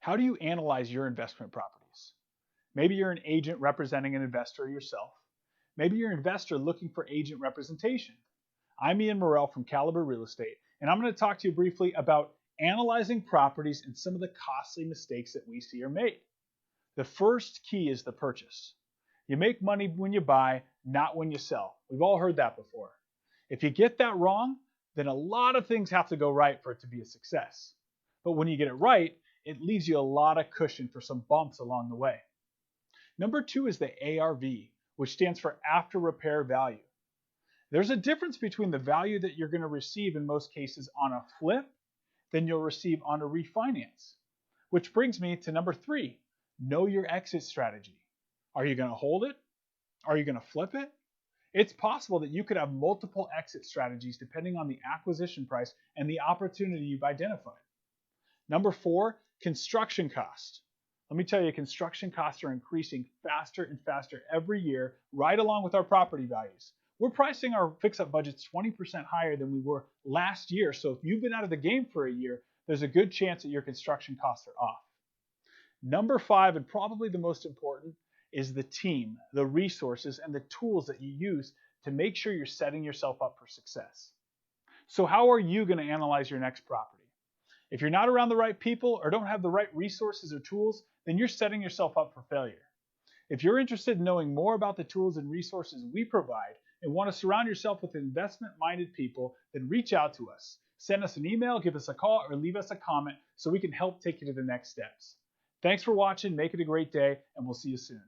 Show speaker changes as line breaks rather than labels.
How do you analyze your investment properties? Maybe you're an agent representing an investor yourself. Maybe you're an investor looking for agent representation. I'm Ian Morell from Caliber Real Estate, and I'm going to talk to you briefly about analyzing properties and some of the costly mistakes that we see are made. The first key is the purchase. You make money when you buy, not when you sell. We've all heard that before. If you get that wrong, then a lot of things have to go right for it to be a success. But when you get it right, it leaves you a lot of cushion for some bumps along the way. Number two is the A.R.V, which stands for after repair value. There's a difference between the value that you're going to receive in most cases on a flip than you'll receive on a refinance. Which brings me to number three, know your exit strategy. Are you going to hold it? Are you going to flip it? It's possible that you could have multiple exit strategies depending on the acquisition price and the opportunity you've identified. Number four, construction cost. Let me tell you, construction costs are increasing faster and faster every year, right along with our property values. We're pricing our fix-up budgets 20% higher than we were last year, so if you've been out of the game for a year, there's a good chance that your construction costs are off. Number five, and probably the most important, is the team, the resources, and the tools that you use to make sure you're setting yourself up for success. So how are you going to analyze your next property? If you're not around the right people or don't have the right resources or tools, then you're setting yourself up for failure. If you're interested in knowing more about the tools and resources we provide and want to surround yourself with investment-minded people, then reach out to us. Send us an email, give us a call, or leave us a comment so we can help take you to the next steps. Thanks for watching, make it a great day, and we'll see you soon.